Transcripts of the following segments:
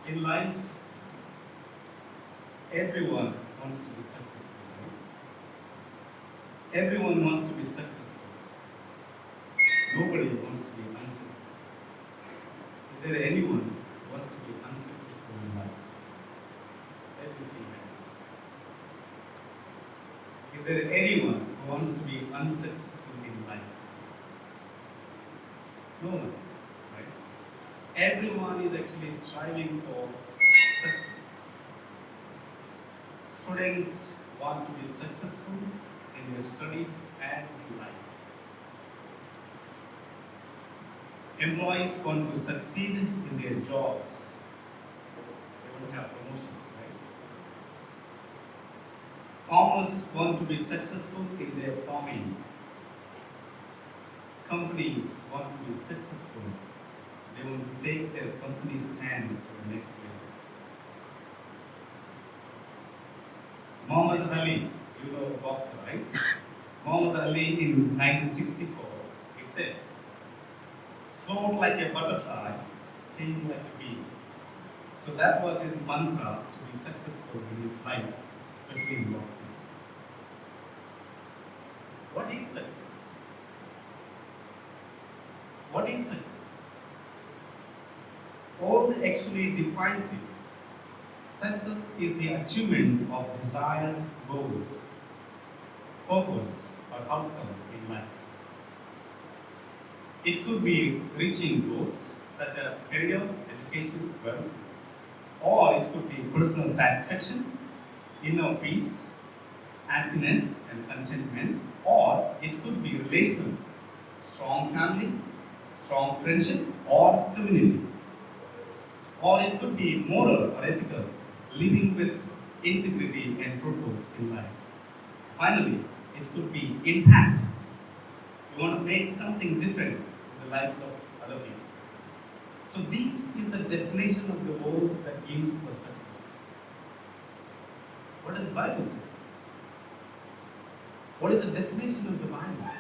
In life, everyone wants to be successful, right? Everyone wants to be successful. Nobody wants to be unsuccessful. Is there anyone who wants to be unsuccessful in life? Let me see hands. Is there anyone who wants to be unsuccessful in life? No one, right? Everyone is actually striving for success. Students want to be successful in their studies and in life. Employees want to succeed in their jobs. They want to have promotions, right? Farmers want to be successful in their farming. Companies want to be successful. They want to take their company stand to the next level. Muhammad Ali, you know, a boxer, right? Muhammad Ali in 1964, he said, float like a butterfly, sting like a bee. So that was his mantra to be successful in his life, especially in boxing. What is success? What is success? All actually defines it. Success is the achievement of desired goals, purpose, or outcome in life. It could be reaching goals such as career, education, wealth, or it could be personal satisfaction, inner peace, happiness, and contentment, or it could be relational, strong family, strong friendship, or community. Or it could be moral or ethical, living with integrity and purpose in life. Finally, it could be impact. You want to make something different in the lives of other people. So this is the definition of the word that gives for success. What does the Bible say? What is the definition of the Bible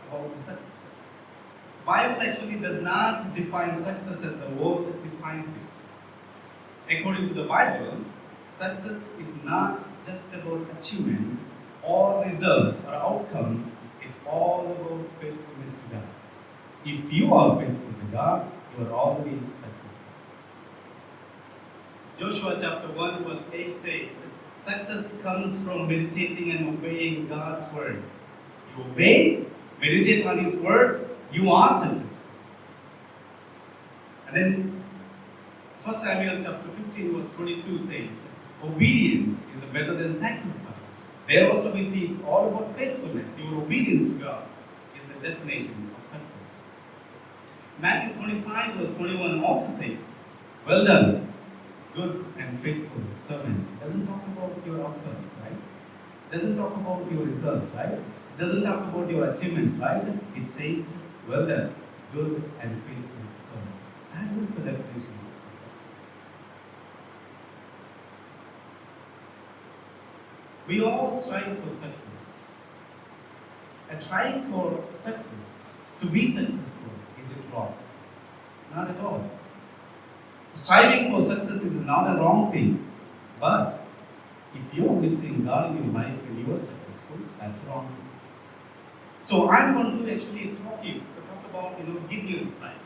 about the success? Bible actually does not define success as the word defines it. According to the Bible, success is not just about achievement or results or outcomes. It's all about faithfulness to God. If you are faithful to God, you are already successful. Joshua chapter 1 verse 8 says, success comes from meditating and obeying God's word. You obey, meditate on His words, you are successful. And then 1 Samuel chapter 15 verse 22 says, obedience is better than sacrifice. There also we see it's all about faithfulness. Your obedience to God is the definition of success. Matthew 25 verse 21 also says, well done, good and faithful servant. It doesn't talk about your outcomes, right? It doesn't talk about your results, right? It doesn't talk about your achievements, right? It says, well done, good and faithful servant. That is the definition of success. We all strive for success. And trying for success, to be successful, is it wrong? Not at all. Striving for success is not a wrong thing, but if you are missing God in your life when you are successful, that's wrong thing. So I'm going to actually talk about Gideon's life.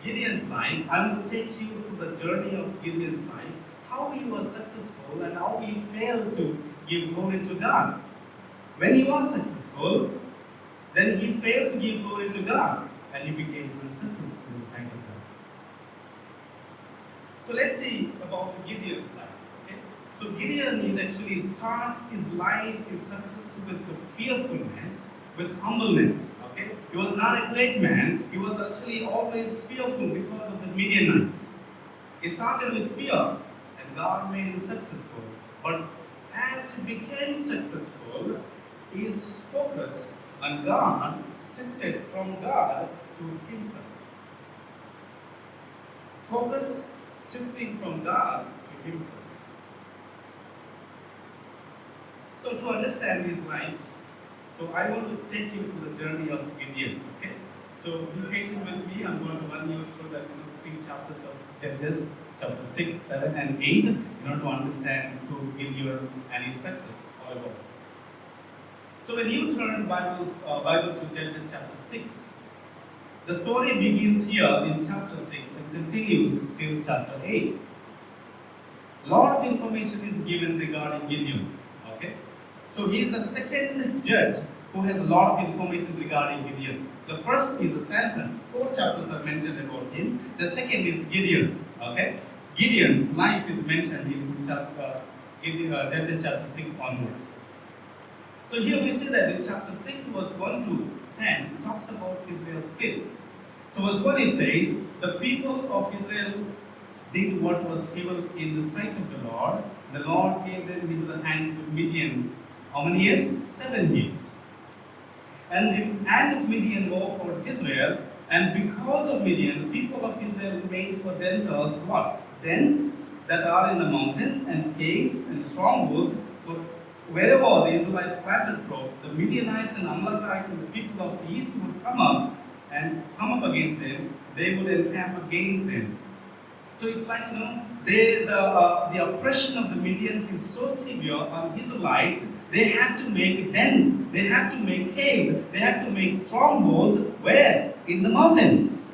Gideon's life, I'm going to take you through the journey of Gideon's life, how he was successful and how he failed to give glory to God. When he was successful, then he failed to give glory to God and he became unsuccessful in the sight of God. So let's see about Gideon's life. Okay? So Gideon starts his life, his success with the fearfulness, with humbleness. Okay? He was not a great man. He was actually always fearful because of the Midianites. He started with fear, and God made him successful. But as he became successful, his focus on God shifted from God to himself. Focus shifting from God to himself. So to understand his life, so I want to take you to the journey of Gideon. Okay. So be patient with me. I'm going to run you through that 3 chapters of Judges, chapter 6, 7, and 8, in order to understand who Gideon and his success all about. So when you turn Bible to Judges chapter 6, the story begins here in chapter 6 and continues till chapter 8. A lot of information is given regarding Gideon. Okay? So he is the second judge who has a lot of information regarding Gideon. The first is Samson. 4 chapters are mentioned about him. The second is Gideon. Okay? Gideon's life is mentioned in Judges chapter 6 onwards. So here we see that in chapter 6 verse 1 to 10 talks about Israel's sin. So verse 1 it says, the people of Israel did what was evil in the sight of the Lord. The Lord gave them into the hands of Midian. How many years? 7 years. And the hand of Midian overpowered Israel, and because of Midian, the people of Israel made for themselves what? Dens that are in the mountains, and caves, and strongholds, for wherever the Israelites planted crops, the Midianites and Amalekites and the people of the east would come up against them, they would encamp against them. So it's like, the oppression of the Midians is so severe on Israelites, they had to make dens, they had to make caves, they had to make strongholds. Where? In the mountains.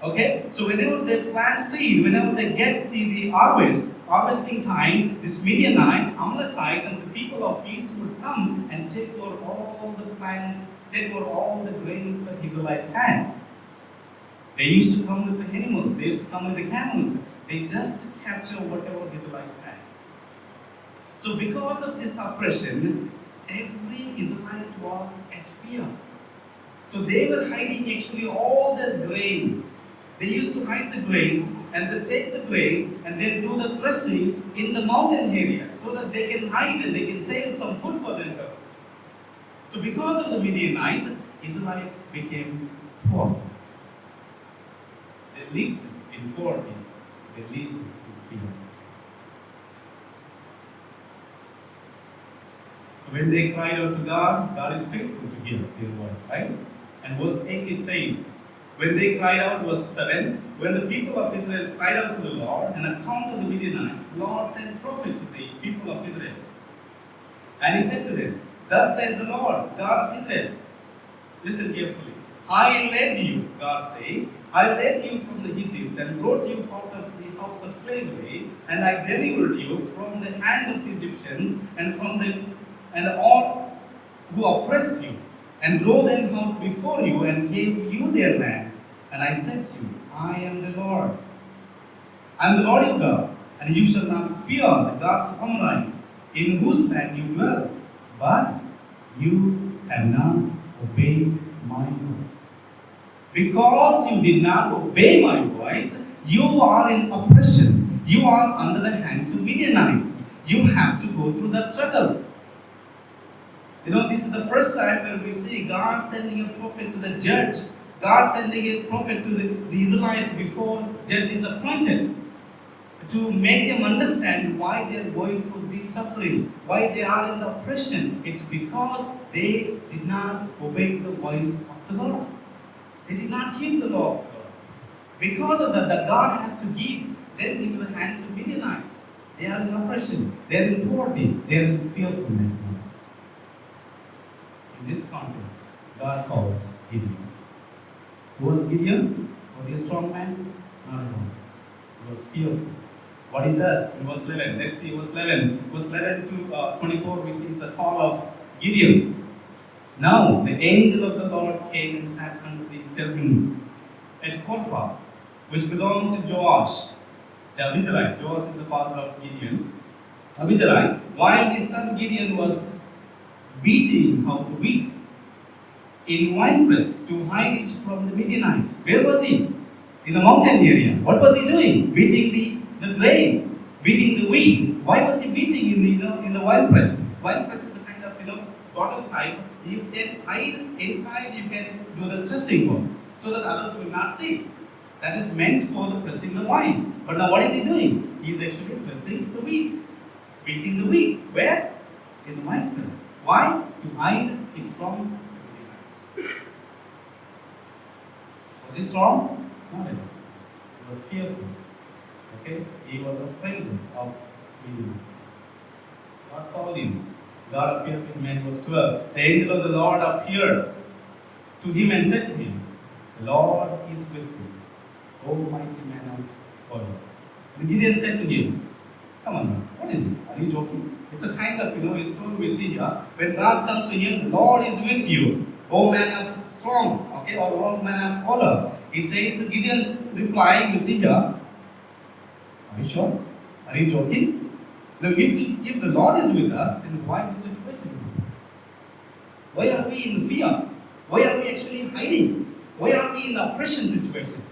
Okay? So whenever they plant seed, whenever they get the harvesting time, these Midianites, Amalekites, and the people of east would come and take over all the plants, take over all the grains that Israelites had. They used to come with the animals, they used to come with the camels. They just capture whatever Israelites had. So because of this oppression, every Israelite was at fear. So they were hiding actually all their grains. They used to hide the grains and they take the grains and then do the threshing in the mountain area so that they can hide and they can save some food for themselves. So because of the Midianites, Israelites became poor. They lived in poverty. They lived in fear. So when they cried out to God, God is faithful to hear their voice, right? And verse 8 it says, when they cried out, verse 7, when the people of Israel cried out to the Lord and account of the Midianites, the Lord sent prophet to the people of Israel. And he said to them, thus says the Lord, God of Israel, listen carefully. I led you, God says, I led you from the Egypt and brought you out of the house of slavery, and I delivered you from the hand of the Egyptians and all who oppressed you, and drove them out before you and gave you their land. And I said to you, I am the Lord. I am the Lord your God, and you shall not fear the gods of Amorites, in whose land you dwell. But you have not obeyed my voice. Because you did not obey my voice, you are in oppression. You are under the hands of Midianites. You have to go through that struggle. This is the first time where we see God sending a prophet to the judge. God sending a prophet to the Israelites before judge is appointed, to make them understand why they are going through this suffering, why they are in the oppression. It's because they did not obey the voice of the Lord. They did not keep the law of God. Because of that God has to give them into the hands of Midianites. They are in oppression, they are in poverty, they are in fearfulness now. In this context, God calls Gideon. Who was Gideon? Was he a strong man? Not at all. He was fearful. What he does in verse 11, let's see verse 11. Verse 11 to 24, we see it's a call of Gideon. Now the angel of the Lord came and sat under the terebinth at Horphah, which belonged to Joash, the Abizarite. Joash is the father of Gideon. Abizarite, while his son Gideon was beating out the wheat in winepress to hide it from the Midianites. Where was he? In the mountain area. What was he doing? Beating the grain, beating the wheat. Why was he beating in the winepress? Winepress is a kind of bottle type. You can hide inside. You can do the threshing work so that others will not see. That is meant for the pressing the wine. But now what is he doing? He is actually pressing the wheat, beating the wheat. Where? In the winepress. Why? To hide it from the Midianites. he strong? No, he was fearful. Okay? He was afraid of Midianites. God called him. God appeared to him in verse 12. The angel of the Lord appeared to him and said to him, the Lord is with you, O mighty man of valor. The Gideon said to him, come on now, what is it? Are you joking? It's a kind of, story we see here. When God comes to him, the Lord is with you, O man of strong, okay, or O man of valor. He says, Gideon's reply, we see here, are you sure? Are you joking? Now, if the Lord is with us, then why this situation? Why are we in fear? Why are we actually hiding? Why are we in the oppression situation?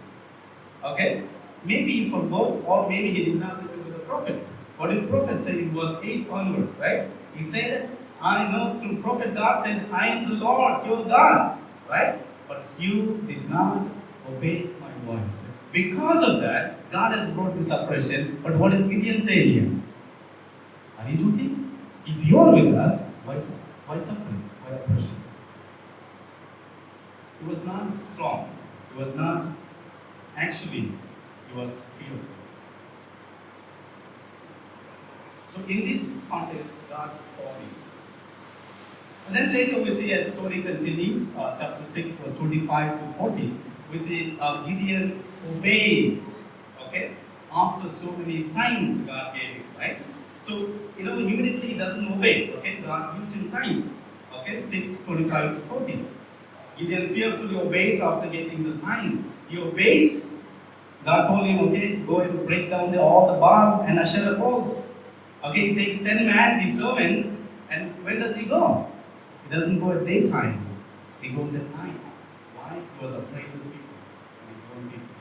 Okay? Maybe he forgot, or maybe he did not listen to the prophet. What did the prophet say? It was 8 onwards, right? He said, I know through prophet God said, I am the Lord, your God, right? But you did not obey my voice. Because of that, God has brought this oppression. But what is Gideon saying here? Are you joking? If you are with us, why suffering? Why oppression? He was not strong. He was not, actually, he was fearful. So in this context, God called him. And then later we see as story continues, chapter 6, verse 25 to 40, we see Gideon obeys, okay, after so many signs God gave him, right? So, immediately he doesn't obey, okay, God gives him signs, okay, 6, 25 to 40. Gideon fearfully obeys after getting the signs. He obeys. God told him, okay, go and break down all the Baal and Asherah poles. Okay, he takes 10 men, his servants, and where does he go? He doesn't go at daytime. He goes at night. Why? He was afraid of the people, his own people.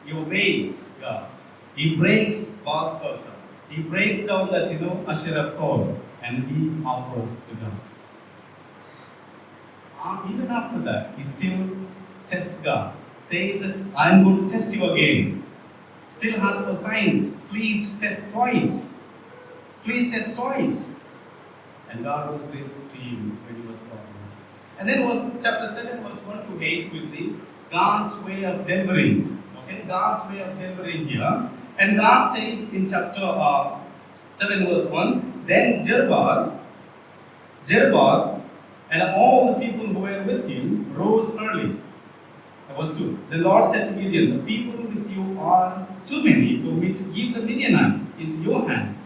He obeys God. He breaks Baal's altar. He breaks down that, Asherah pole, and he offers to God. Even after that, he still tests God. Says, I am going to test you again. Still asks for signs. Please test twice. Please test twice. And God was gracious to him when he was called. And then chapter 7, verse 1 to 8, we see God's way of delivering. Okay, God's way of delivering here. And God says in chapter 7, verse 1, then Jerubbaal, and all the people who were with him rose early. Verse 2. The Lord said to Gideon, the people with you are too many for me to give the Midianites into your hand.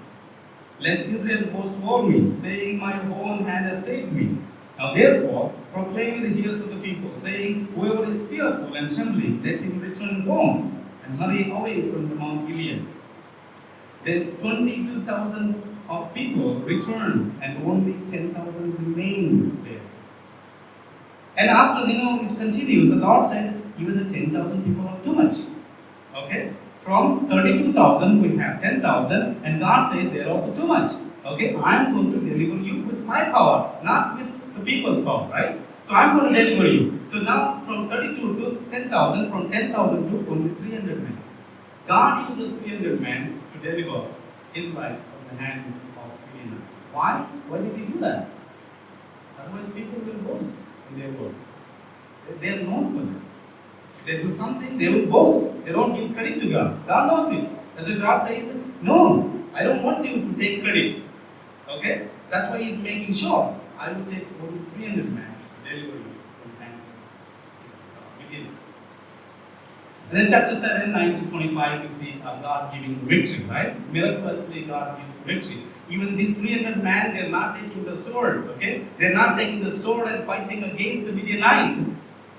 Lest Israel boast over me, saying, my own hand has saved me. Now therefore, proclaim in the ears of the people, saying, whoever is fearful and trembling, let him return home and hurry away from the Mount Gilead. Then 22,000 of people returned, and only 10,000 remained there. And after, it continues, the Lord said, even the 10,000 people are too much. Okay? From 32,000, we have 10,000, and God says they are also too much. Okay? I am going to deliver you with my power, not with the people's power, right? So I am going to deliver you. So now, from 32 to 10,000, from 10,000 to only 300 men. God uses 300 men to deliver his life from the hand of Midianites. Why? Why did he do that? Otherwise, people will boast in their work. They are known for that. If they do something, they will boast. They don't give credit to God. God knows it. That's why God says, no, I don't want you to take credit. Okay? That's why He's making sure I will take only 300 men to deliver you from the hands of Midianites. And then chapter 7, 9 to 25, we see God giving victory, right? Miraculously, God gives victory. Even these 300 men, they're not taking the sword, okay? They're not taking the sword and fighting against the Midianites.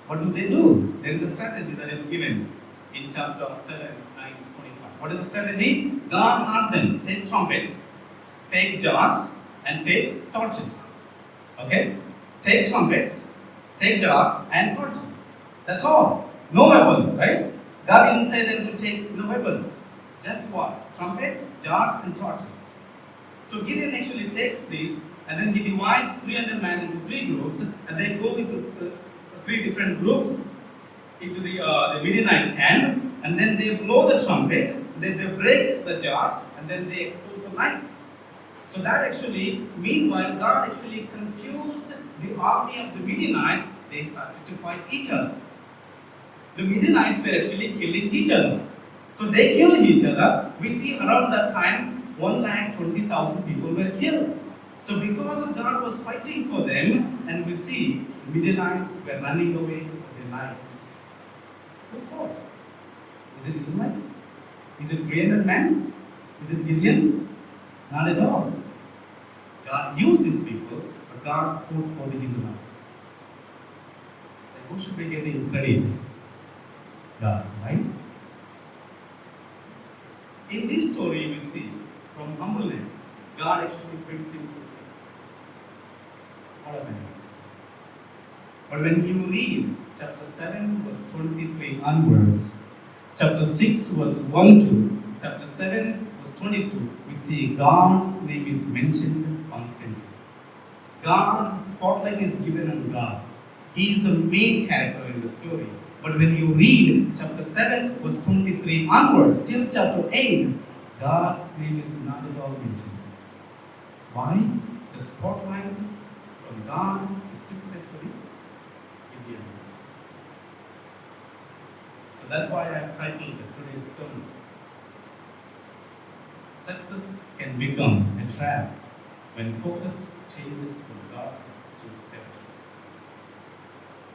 What do? There is a strategy that is given in chapter 7, 9 to 25. What is the strategy? God asked them, take trumpets, take jars, and take torches. Okay? Take trumpets, take jars, and torches. That's all. No weapons, right? God didn't say them to take no weapons. Just what? Trumpets, jars, and torches. So Gideon actually takes this, and then he divides 300 men into 3 groups, and they go into 3 different groups into the Midianite camp, and then they blow the trumpet, then they break the jars, and then they expose the lights. So that actually, meanwhile, God actually confused the army of the Midianites. They started to fight each other. The Midianites were actually killing each other. So they killed each other. We see around that time, 1,20,000 people were killed. So because of God was fighting for them, and we see the Midianites were running away for their lives. Who fought? Is it Israelites? Is it 300 men? Is it Gideon? Not at all. God used these people, but God fought for the Israelites. And who should be getting credit? God, right? In this story, we see from humbleness, God actually brings him to success. What happened next? But when you read chapter 7, verse 23 onwards, chapter 6, verse 1 to chapter 7, verse 22, we see God's name is mentioned constantly. God's spotlight is given on God. He is the main character in the story. But when you read chapter 7, verse 23 onwards, till chapter 8, God's name is not at all mentioned. Why? The spotlight from God is shifted to the Gideon. So that's why I have titled today's sermon. Success can become a trap when focus changes from God to self.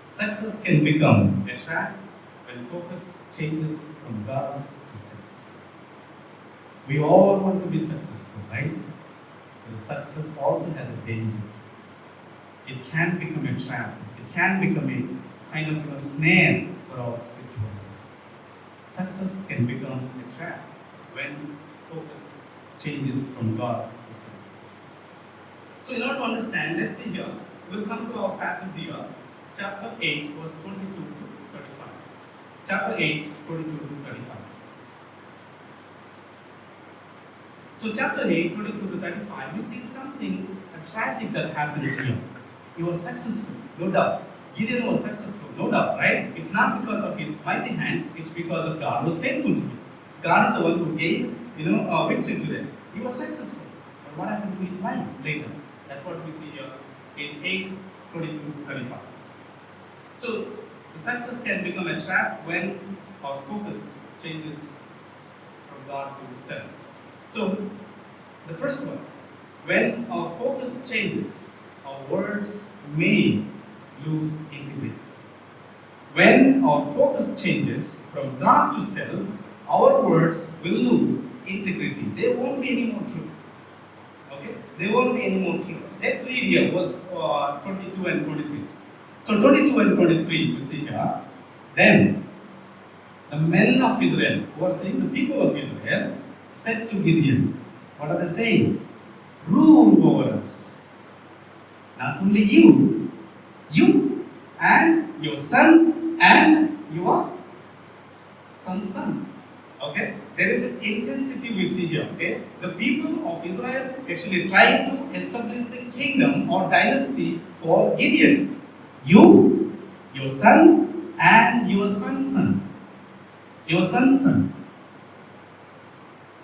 Success can become a trap when focus changes from God to self. We all want to be successful, right? But success also has a danger. It can become a trap. It can become a kind of snare for our spiritual life. Success can become a trap when focus changes from God to self. So in order to understand, let's see here, we'll come to our passage here, chapter 8, verse 22 to 35. Chapter 8, 22 to 35. So chapter 8, 22 to 35, we see something tragic that happens here. He was successful, no doubt. Gideon was successful, no doubt, right? It's not because of his mighty hand, it's because of God was faithful to him. God is the one who gave, victory to them. He was successful. But what happened to his life later? That's what we see here in 8, 22 to 35. So the success can become a trap when our focus changes from God to self. So the first one, when our focus changes, our words may lose integrity. When our focus changes from God to self, our words will lose integrity. There won't be any more truth. Okay? There won't be any more truth. Let's read here verse 22 and 23. So 22 and 23, we see here. Then the men of Israel, who are saying the people of Israel, said to Gideon, what are they saying? Rule over us. Not only you and your son and your son's son. Okay? There is an intensity we see here. Okay? The people of Israel actually trying to establish the kingdom or dynasty for Gideon. You, your son, and your son's son. Your son's son.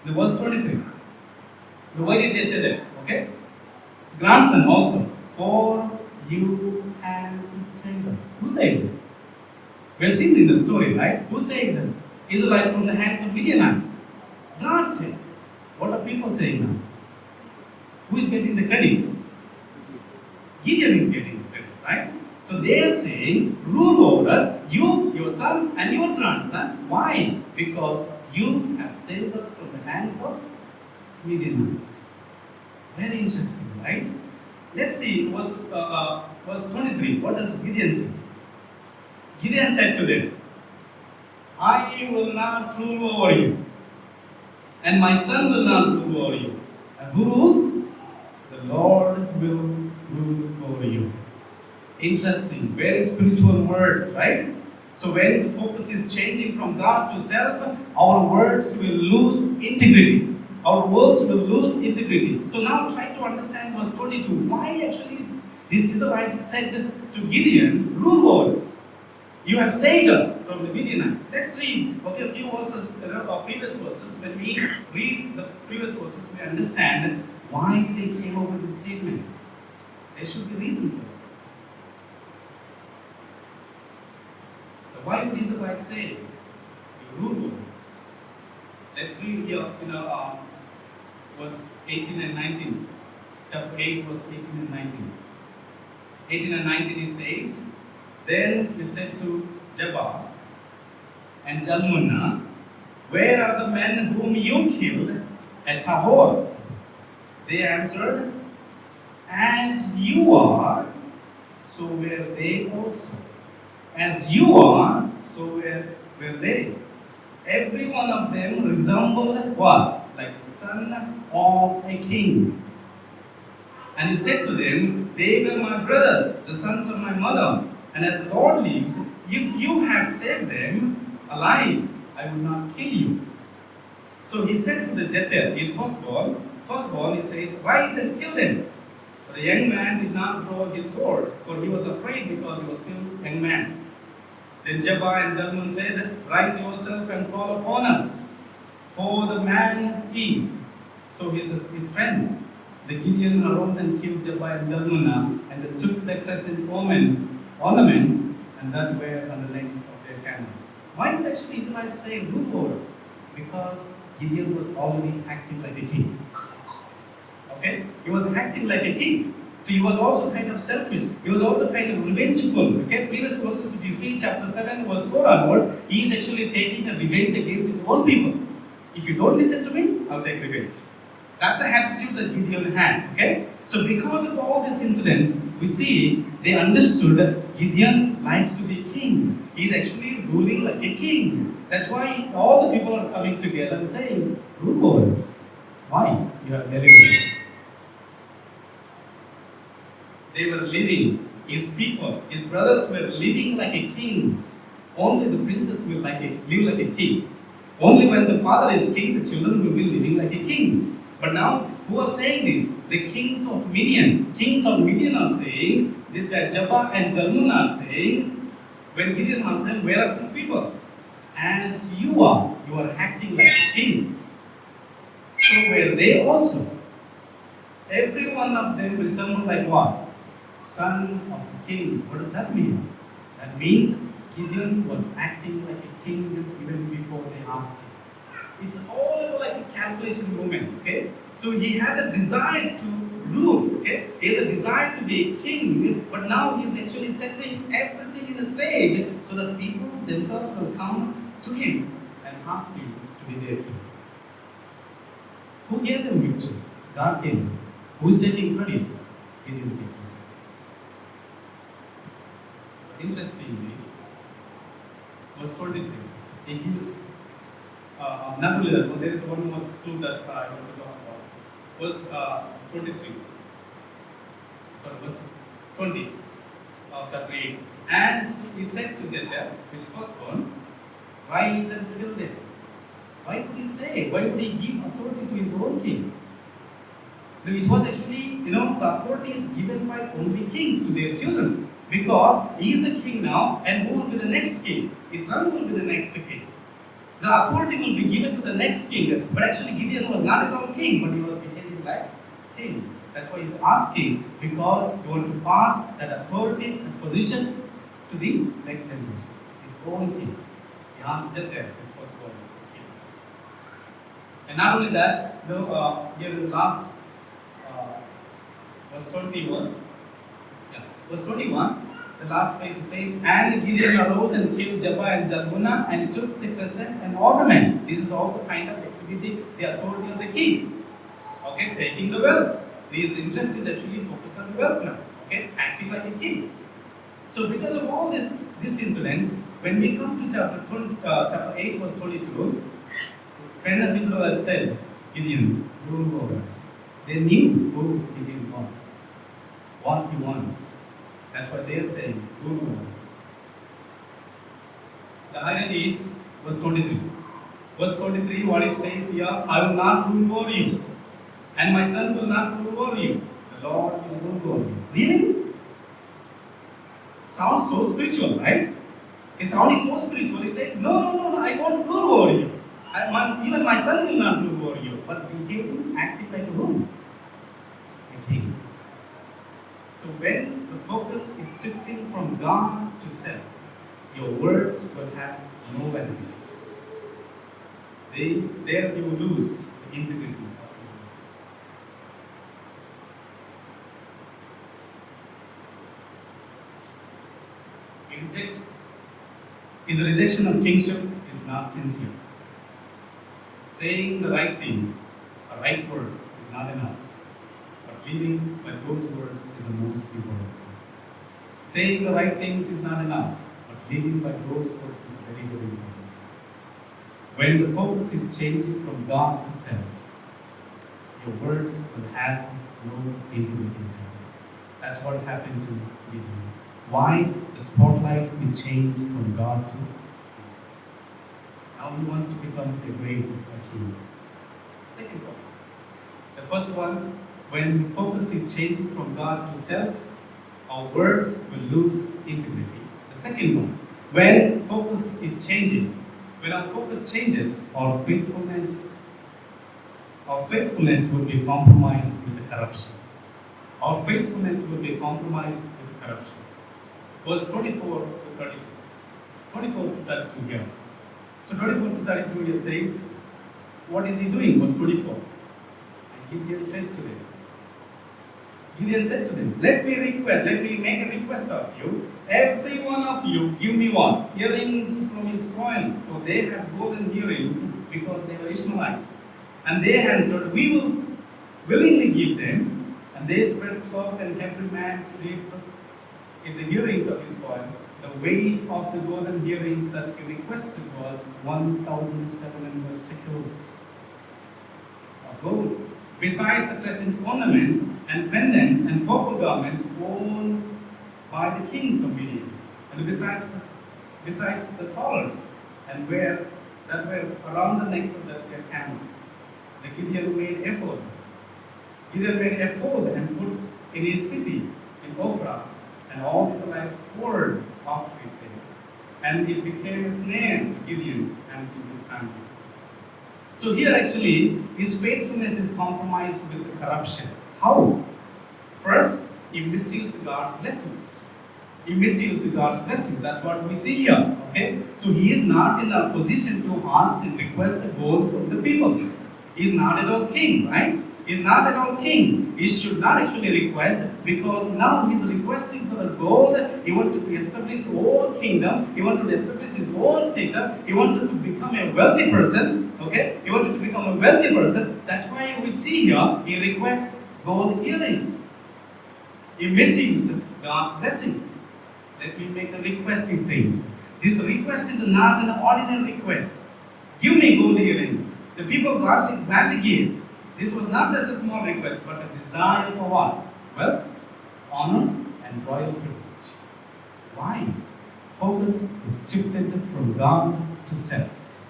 The verse 23. Why did they say that? Okay? Grandson also. For you have saved us. Who saved them? We have seen in the story, right? Who saved them? Israelites from the hands of Midianites. God saved. What are people saying now? Who is getting the credit? Gideon is getting the credit, right? So they are saying, rule over us, you, your son, and your grandson. Why? Because you have saved us from the hands of Midianites. Very interesting, right? Let's see, verse 23. What does Gideon say? Gideon said to them, I will not rule over you, and my son will not rule over you. And who rules? The Lord will rule over you. Interesting, very spiritual words, right? So when the focus is changing from God to self, our words will lose integrity. Our words will lose integrity. So now try to understand verse 22. Why actually these Israelites said to Gideon, rule over us. You have saved us from the Midianites. Let's read a few verses, previous verses. When we read the previous verses, we understand Why they came up with these statements? There should be reason for it. Why would Israelites say, you rule over us? Let's read here, verse 18 and 19. Chapter 8, verse 18 and 19. 18 and 19 it says, Then he said to Jabbar and Jalmunna, Where are the men whom you killed at Tabor? They answered, As you are, so were they also. As you are, so were they. Every one of them resembled what? Like the son of a king. And he said to them, They were my brothers, the sons of my mother. And as the Lord lives, if you have saved them alive, I will not kill you. So he said to the Jether, his firstborn, he says, Rise and kill them. But the young man did not draw his sword, for he was afraid because he was still a young man. Then Jabbar and Jalmun said, Rise yourself and fall upon us, for the man is. So his friend. The Gideon arose and killed Jabbar and Jalmunna, and they took the crescent ornaments, and that were on the necks of their camels. Why would actually Israelites say rule over us? Because Gideon was already acting like a king. Okay? He was acting like a king. So he was also kind of selfish. He was also kind of revengeful. Okay? Previous verses, if you see chapter 7, verse 4 onward, he is actually taking a revenge against his own people. If you don't listen to me, I'll take revenge. That's the attitude that Gideon had. Okay? So because of all these incidents, we see they understood that Gideon likes to be king. He's actually ruling like a king. That's why all the people are coming together and saying, rule over us. Why? You are deliverance. They were living, his people, his brothers were living like a kings. Only the princes will live like a kings. Only when the father is king, the children will be living like a kings. But now, who are saying this? The kings of Midian. Kings of Midian are saying, this guy Jabbar and Jalmunna are saying, when Gideon asked them, where are these people? As you are acting like a king. So were they also. Every one of them resembled like what? Son of a king. What does that mean? That means Gideon was acting like a king even before they asked him. It's all about like a calculation moment, okay? So he has a desire to rule, okay? He has a desire to be a king, but now he's actually setting everything in the stage so that people themselves will come to him and ask him to be their king. Who gave them victory? God gave them. Who's taking credit? He didn't take credit. Interestingly, verse 23, he gives not only that, but there is one more clue that I want to talk about. Verse 23. Sorry, verse 20 of chapter 8. And he said to Gideon, his firstborn, Rise and kill them. Why would he say? Why would he give authority to his own king? It was actually, the authority is given by only kings to their children. Because he is a king now, and who will be the next king? His son will be the next king. The authority will be given to the next king. But actually Gideon was not at all king, but he was behaving like king. That's why he's asking, because he wants to pass that authority and position to the next generation. His own king. He asked Jether, his firstborn king. And not only that, here in the last verse 21. Verse 21, the last phrase says, And Gideon arose and killed Jabbar and Jalmunna and took the crescent and ornaments. This is also kind of exhibiting the authority of the king. Okay, taking the wealth. His interest is actually focused on wealth now. Okay, acting like a king. So because of all these incidents, when we come to chapter 8, verse 22, when of Israel said, Gideon, rule over us. They knew who Gideon was, what he wants. That's why they are saying, rule over us. The irony is, verse 23. Verse 23, what it says here, I will not rule over you, and my son will not rule over you. The Lord will rule over you. Really? Sounds so spiritual, right? It sounded so spiritual. He said, No, I won't rule over you. Even my son will not rule over you. But behaving, acting like a rule. So when the focus is shifting from God to self, your words will have no validity. There you lose the integrity of your words. His rejection of kingship is not sincere. Saying the right things, the right words is not enough. But living by those words is the most important thing. Saying the right things is not enough, but living by those words is very, very important. When the focus is changing from God to self, your words will have no integrity. That's what happened to Gideon. Why? The spotlight is changed from God to himself. Now he wants to become a great king. Second one. The first one, when the focus is changing from God to self, our words will lose integrity. The second one, when focus is changing, when our focus changes, our faithfulness will be compromised with the corruption. Our faithfulness will be compromised with the corruption. Verse 24 to 32. 24 to 32 here. So 24 to 32 here says, what is he doing? Verse 24. And Gideon said to them, let me make a request of you. Every one of you give me what? Earrings from his coin, for they have golden earrings because they were Ishmaelites. And they answered, we will willingly give them. And they spread cloth, and every man received in the earrings of his coin. The weight of the golden earrings that he requested was 1,700 shekels of gold. Besides the crescent ornaments and pendants and purple garments worn by the kings of Midian, and besides the collars and that were around the necks of their camels, the Gideon made ephod. Gideon made ephod and put in his city in Ophrah, and all the Israelites poured after it there, and it became a snare to Gideon and to his family. So here actually, his faithfulness is compromised with the corruption. How? First, he misused God's blessings. That's what we see here. Okay? So he is not in a position to ask and request a gold from the people. He is not at all king, right? He's not at all king. He should not actually request, because now he's requesting for the gold. He wanted to establish his own kingdom. He wanted to establish his own status. He wanted to become a wealthy person. Okay? He wanted to become a wealthy person. That's why we see here, he requests gold earrings. He misused God's blessings. Let me make a request, he says. This request is not an ordinary request. Give me gold earrings. The people gladly gave. This was not just a small request, but a desire for what? Wealth, honor, and royal privilege. Why? Focus is shifted from God to self.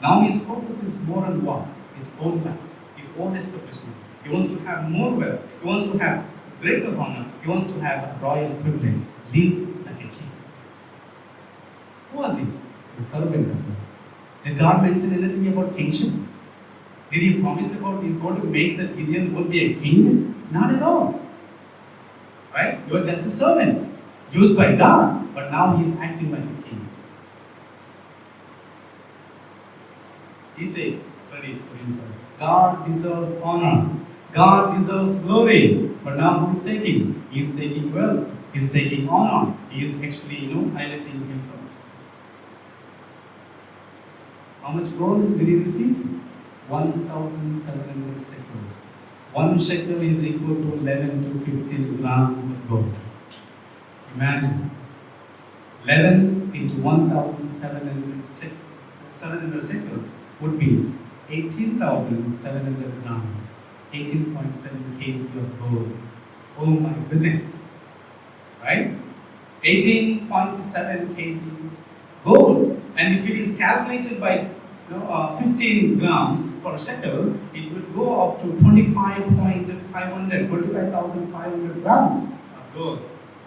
Now his focus is more on what? His own life, his own establishment. He wants to have more wealth. He wants to have greater honor. He wants to have a royal privilege. Live like a king. Who was he? The servant of God. Did God mention anything about kingship? Did he promise about he's going to make that Gideon will be a king? Not at all. Right? He was just a servant, used by God, but now he is acting like a king. He takes credit for himself. God deserves honor. God deserves glory. But now who is taking? He is taking wealth. He is taking honor. He is actually, highlighting himself. How much gold did he receive? 1,700 shekels. 1 shekel is equal to 11 to 15 grams of gold. Imagine. 11 into 1,700 shekels would be 18,700 grams. 18.7 kg of gold. Oh my goodness. Right? 18.7 kg gold. And if it is calculated by 15 grams per shekel, it would go up to 25,500 grams of gold,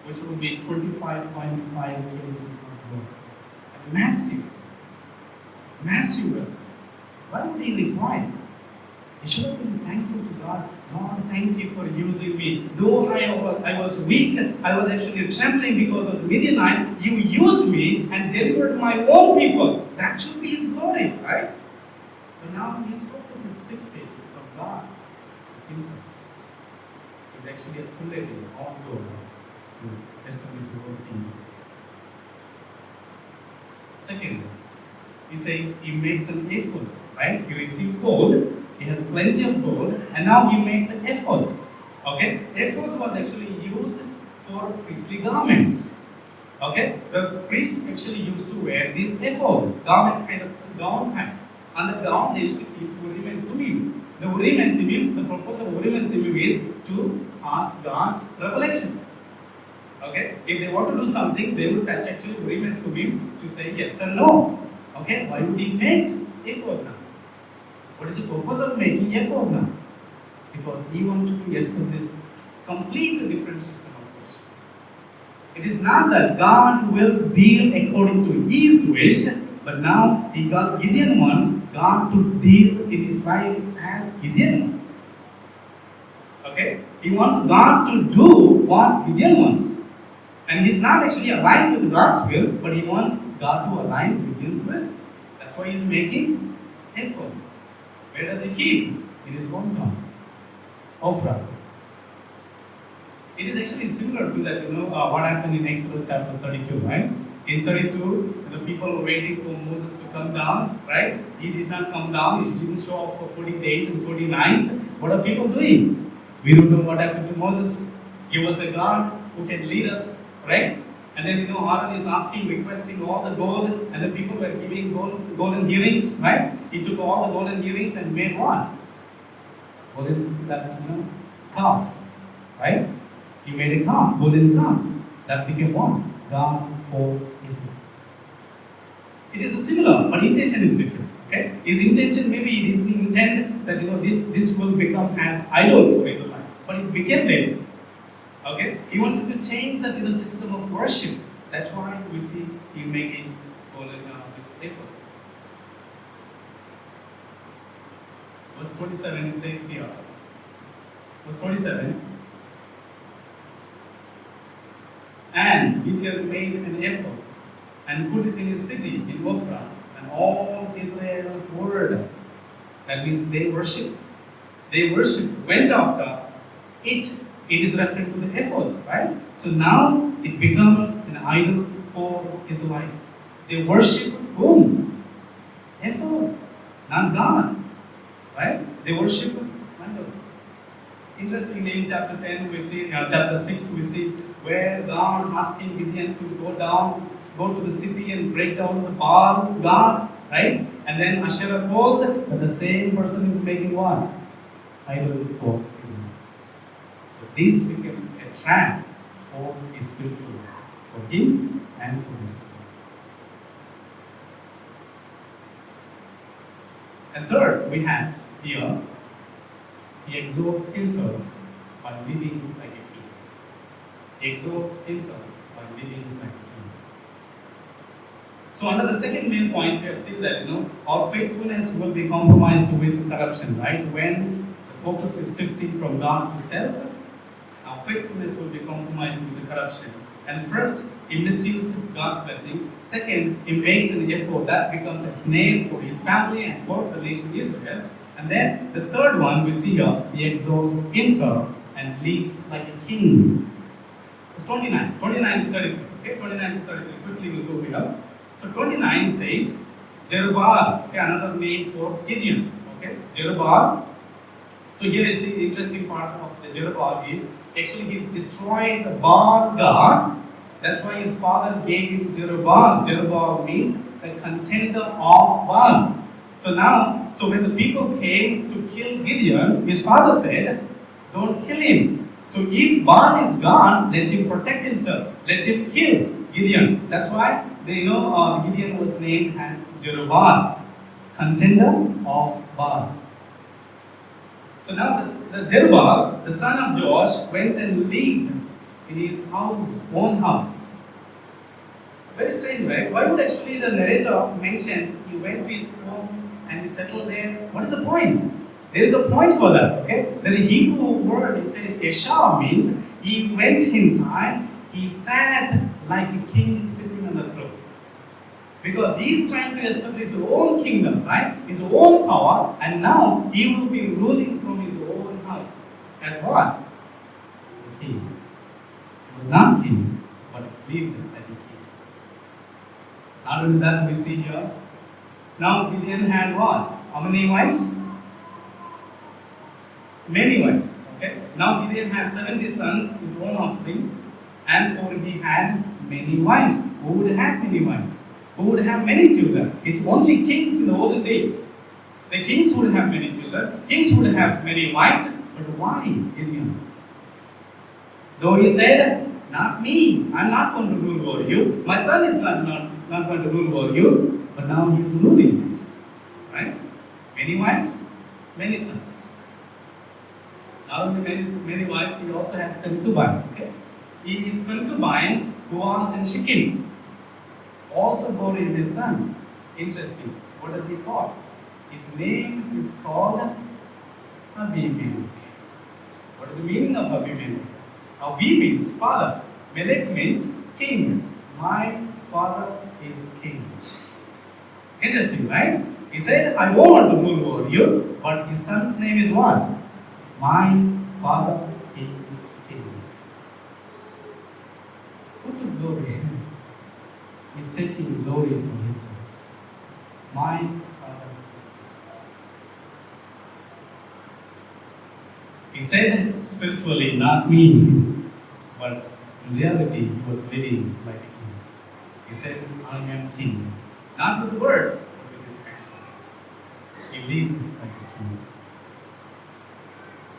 which would be 25.5 kg of gold. Massive. What would he require? He should have been thankful to God. Lord, thank you for using me. Though I was weak, I was actually trembling because of the Midianites, you used me and delivered my own people. That should be his glory, right? But now his focus is shifted from God to himself. He's actually accumulating all glory to establish his own kingdom. Second, he says he makes an effort, right? He received gold, he has plenty of gold, and now he makes an effort. Okay? Effort was actually used for priestly garments. Okay? The priest actually used to wear this ephod, garment kind of gown type. On the gown they used to keep Urim and Thummim. The Urim and Thummim, the purpose of Urim and Thummim is to ask God's revelation. Okay? If they want to do something, they would touch actually Urim and Thummim to say yes or no. Okay? Why would he make ephod now? What is the purpose of making ephod now? Because he wanted to establish completely different system of worship. It is not that God will deal according to his wish, but now Gideon wants God to deal in his life as Gideon wants. Okay? He wants God to do what Gideon wants. And he's not actually aligned with God's will, but he wants God to align with Gideon's will. That's why he's making ephod. Where does he keep? In his hometown, Ophrah. It is actually similar to that, what happened in Exodus chapter 32, right? In 32, the people were waiting for Moses to come down, right? He did not come down, he didn't show up for 40 days and 40 nights. What are people doing? We don't know what happened to Moses. Give us a God who can lead us, right? And then, Aaron is asking, requesting all the gold, and the people were giving golden earrings, right? He took all the golden earrings and made what? That calf, right? He made a calf, golden calf. That became what? God for Israelites. It is similar, but intention is different. Okay? His intention, maybe he didn't intend that this will become as idol for Israelites, but it became later. Okay? He wanted to change that system of worship. That's why we see him making this effort. Verse 27 it says here. Verse 27. And Gideon made an effort and put it in his city in Ophrah, and all Israel heard. That means they worshipped. They worshipped, went after it. It is referring to the ephod, right? So now it becomes an idol for Israelites. They worship whom? Ephod, not God, right? They worship idol. Interestingly, in chapter 10, we see, chapter 6, we see where God asking Gideon to go to the city and break down the Baal God, right? And then Asherah calls, but the same person is making what? Idol for Israelites. So this became a trap for his spiritual life, for him and for his family. And third, we have here, he exalts himself by living like a king. He exalts himself by living like a king. So under the second main point, we have seen that our faithfulness will be compromised with corruption, right? When the focus is shifting from God to self, our faithfulness will be compromised with the corruption. And first, he misused God's blessings. Second, he makes an effort that becomes a snare for his family and for the nation Israel. And then the third one we see here, he exalts himself and lives like a king. It's 29 to 33. Okay, 29 to 33. Quickly we'll go here. So 29 says, Jerubbaal, okay, another name for Gideon. Okay, Jerubbaal. So here you see the interesting part of the Jerubbaal is actually he destroyed the Baal god. That's why his father gave him Jerubbaal. Jerubbaal means the contender of Baal. So when the people came to kill Gideon, his father said, don't kill him. So if Baal is gone, let him protect himself. Let him kill Gideon. That's why Gideon was named as Jerubbaal, contender of Baal. So now the Jerubbaal, the son of Joash, went and lived in his own house. Very strange, right? Why would actually the narrator mention he went to his home and he settled there? What is the point? There is a point for that, okay? The Hebrew word, it says Yeshua means he went inside, he sat like a king sitting on the throne. Because he is trying to establish his own kingdom, right? His own power, and now he will be ruling from his own house. As what? The king. He was not king, but lived like a king. Not only that, we see here. Now Gideon had what? How many wives? Many wives. Okay. Now Gideon had 70 sons, his own offspring, and for he had many wives. Who would have many wives? Who would have many children? It's only kings in the olden days. The kings would have many children, kings would have many wives, but why Gideon? Though he said, not me, I'm not going to rule over you. My son is not going to rule over you, but now he's ruling. Right? Many wives, many sons. Not only many wives, he also had concubine. Okay? His concubine, who was in Shechem, also bore him his son. Interesting. What does he call? His name is called Abimelech. What is the meaning of Abimelech? Abi means father. Melech means king. My father is king. Interesting, right? He said, I don't want to rule over you, but his son's name is what? My father is king. What a glory. He's taking glory for himself. My father is king. He said spiritually, not me, but in reality, he was living like a king. He said, I am king. Not with the words, but with his actions. He lived like a king.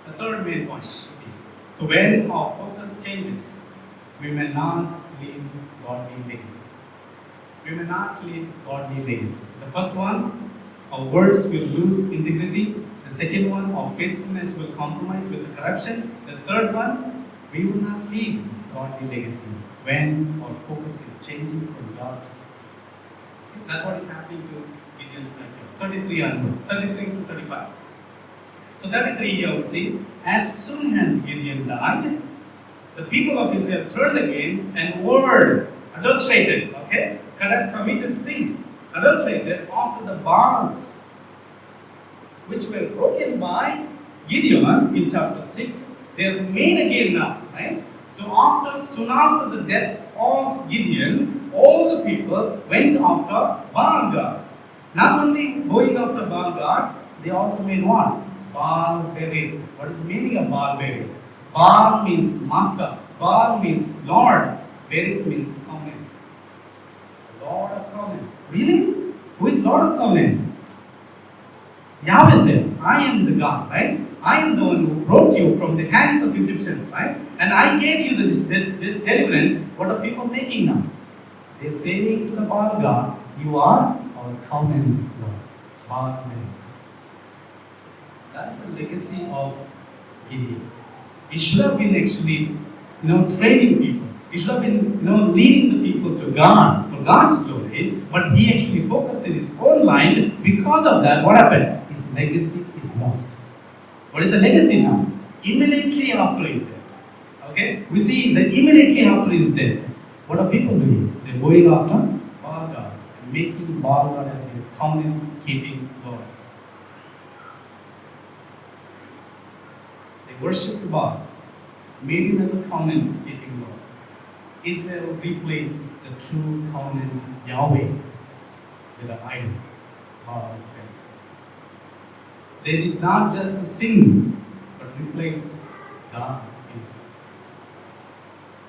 The third main point. So when our focus changes, we may not live godly legacy. We may not live godly legacy. The first one, our words will lose integrity. The second one, our faithfulness will compromise with the corruption. The third one, we will not live godly legacy when our focus is changing from God to self. Okay? That's what is happening to Gideon's life here. 33 onwards, 33 to 35. So 33 here we see, as soon as Gideon died, the people of Israel turned again and were adulterated, okay? Committed sin, adulterated after the Baals, which were broken by Gideon in chapter 6. They are made again now, right? So soon after the death of Gideon, all the people went after Baal gods. Not only going after Baal gods, they also made what? Baal Berit. What is the meaning of Baal Berit? Baal means master. Baal means Lord. Berit means covenant. Lord of covenant. Really? Who is Lord of covenant? Yahweh said, I am the God, right? I am the one who brought you from the hands of Egyptians, right? And I gave you this deliverance. What are people making now? They're saying to the Baal God, you are our covenant Lord. Baal Berit. That is the legacy of Gideon. He should have been actually, training people. He should have been, leading the people to God for God's glory. But he actually focused in his own life. Because of that, what happened? His legacy is lost. What is the legacy now? Immediately after his death. Okay? We see that immediately after his death, what are people doing? They're going after Baal gods and making Baal God as their covenant keeping God. They worshipped Baal, made him as a covenant keeping God. Israel replaced the true covenant Yahweh with an idol. Baal. They did not just sin, but replaced God himself.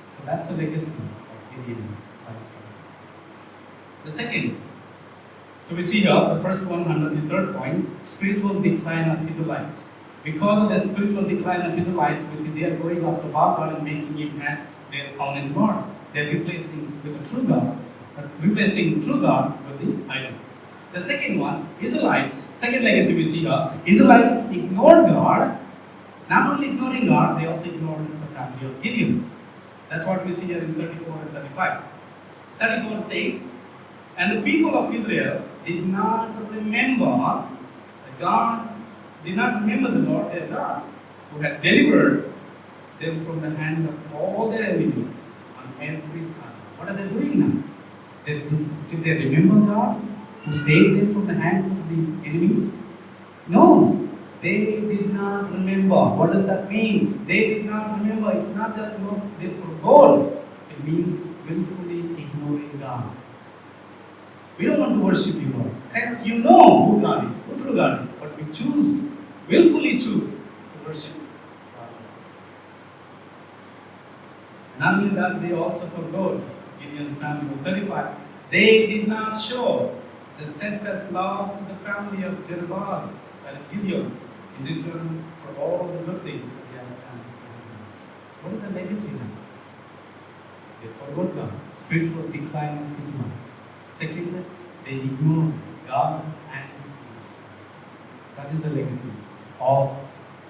So that's the legacy of Gideon's lifestyle. The second, so we see here the first one under the third point, spiritual decline of Israelites. Because of the spiritual decline of Israelites, we see they are going after Baal God and making him as their covenant God. They are replacing with the true God, replacing true God with the idol. The second one, Israelites, second legacy we see here, Israelites ignored God. Not only ignoring God, they also ignored the family of Gideon. That's what we see here in 34 and 35. 34 says, and the people of Israel did not remember the God did not remember the Lord their God, who had delivered them from the hand of all their enemies on every side. What are they doing now? Did they remember God, who saved them from the hands of the enemies? No, they did not remember. What does that mean? They did not remember. It's not just they forgot. It means willfully ignoring God. We don't want to worship you, Lord. Kind of, you know who God is, who true God is, but we choose, willfully choose to worship God. And not only that, they also forgot. Gideon's family was 35. They did not show the steadfast love to the family of Jeroboam, that is Gideon, in return for all the good things that he has done for his lives. What is the legacy now? They forgot God, spiritual decline of his lives. Second, they ignored God and his family. That is the legacy of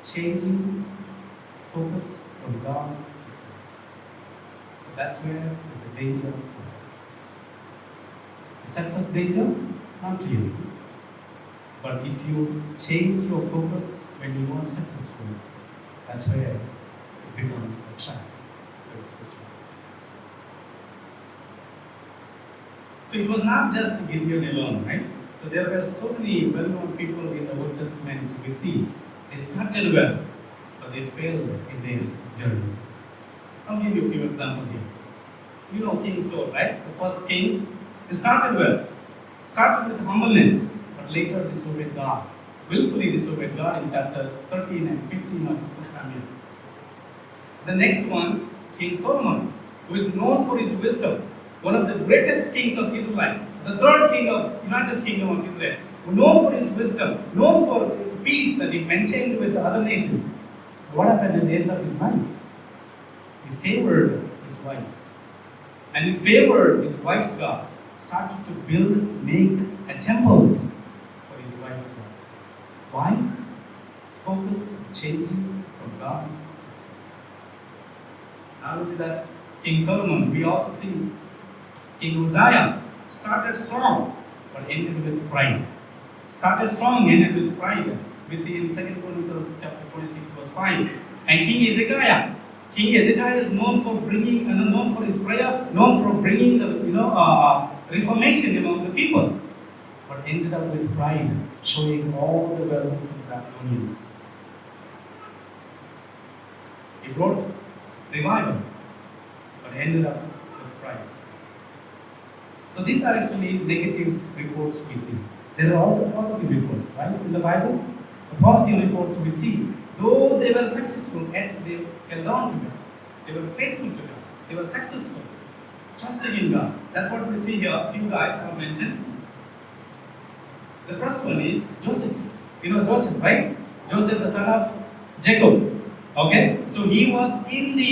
changing focus from God to self. So that's where is the danger of success. The success danger? Not really. But if you change your focus when you are successful, that's where it becomes a trap for your spiritual life. So it was not just Gideon alone, right? So there were so many well-known people in the Old Testament we see. They started well, but they failed in their journey. I'll give you a few examples here. You know King Saul, right? The first king. He started well. Started with humbleness, but later disobeyed God. Willfully disobeyed God in chapter 13 and 15 of 1 Samuel. The next one, King Solomon, who is known for his wisdom. One of the greatest kings of Israelites. The third king of United Kingdom of Israel. Known for his wisdom. Known for peace that he maintained with the other nations. What happened at the end of his life? He favored his wives. And he favored his wives' gods. Started to build, make temples for his wives' gods. Why? Focus changing from God to self. Not only that, King Solomon, we also see King Uzziah started strong, but ended with pride. Started strong, ended with pride. We see in 2 Chronicles chapter 26, verse 5. And King Hezekiah. King Hezekiah is known for bringing, known for his prayer, known for bringing the reformation among the people, but ended up with pride, showing all the wealth to the Babylonians. He brought revival, but ended up with pride. So these are actually negative reports we see. There are also positive reports, right? In the Bible, the positive reports we see, though they were successful, yet they held on to God. They were faithful to God. They were successful, trusting in God. That's what we see here. A few guys have mentioned. The first one is Joseph. You know Joseph, right? Joseph, the son of Jacob. Okay? So he was in the,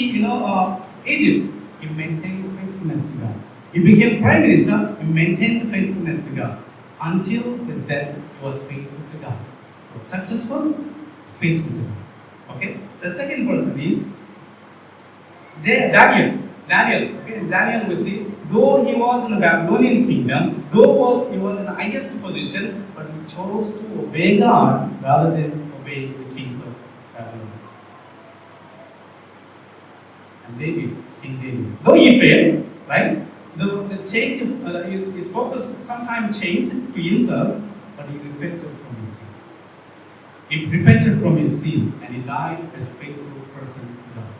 Egypt. He maintained faithfulness to God. He became prime minister. He maintained faithfulness to God. Until his death, he was faithful to God. He was successful, faithful to God. Okay? The second person is Daniel. Okay? Daniel, we see, though he was in the Babylonian kingdom, though he was in the highest position, but he chose to obey God rather than obey the kings of Babylon. And King David, though he failed, right? The change, his focus sometimes changed to himself, but he repented from his sin. He repented from his sin and he died as a faithful person to God.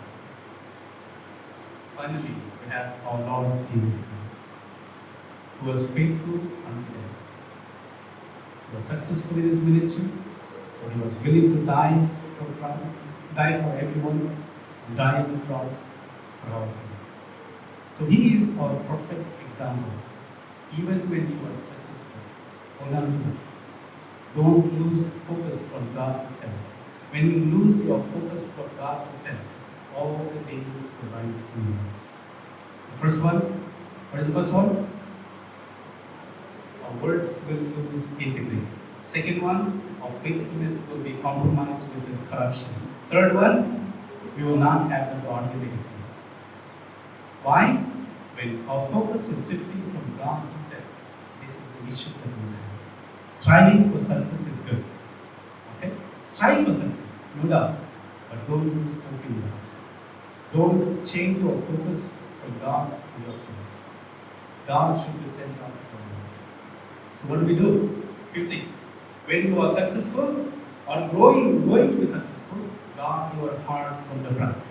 Finally, we have our Lord Jesus Christ, who was faithful unto death. He was successful in his ministry, but he was willing to die for everyone, and die on the cross for our sins. So he is our perfect example. Even when he was successful, hold on to that. Don't lose focus from God to self. When you lose your focus from God to self, all the dangers will rise in your lives. The first one, what is the first one? Our words will lose integrity. Second one, our faithfulness will be compromised with the corruption. Third one, we will not have the godly legacy. Why? When our focus is shifting from God to self, this is the issue that we have. Striving for success is good. Okay? Strive for success, no doubt, but don't lose hope in God. Don't change your focus from God to yourself. God should be sent out of your life. So what do? Few things. When you are successful or going to be successful, guard your heart from the pride.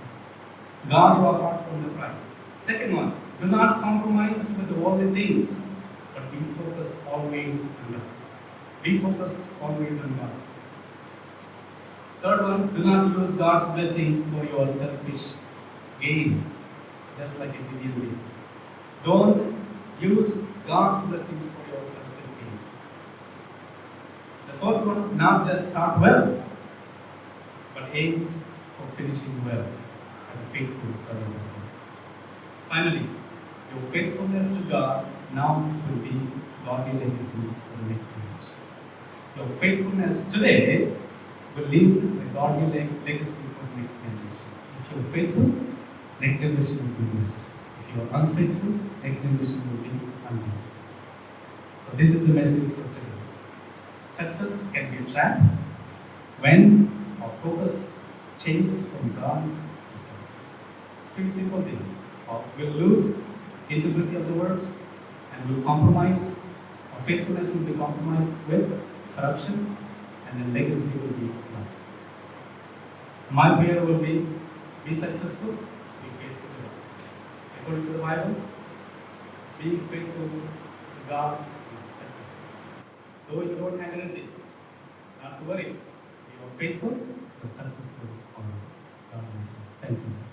Guard your heart from the pride. Second one, do not compromise with the worldly things, but be focused always on God. Be focused always on God. Third one, do not use God's blessings for your selfish gain, just like a Gideon did. Don't use God's blessings for your selfish gain. The fourth one, not just start well, but aim for finishing well as a faithful servant of God. Finally, your faithfulness to God now will be godly legacy for the next generation. Your faithfulness today will leave a godly legacy for the next generation. If you are faithful, next generation will be blessed. If you are unfaithful, next generation will be unblessed. So this is the message for today. Success can be a trap when our focus changes from God to self. Three simple things. We'll lose integrity of the words and we'll compromise. Our faithfulness will be compromised with corruption and then legacy will be lost. My prayer will be successful, be faithful to God. According to the Bible, being faithful to God is successful. Though you don't have anything, not to worry. You are faithful, you are successful. God bless you. Thank you.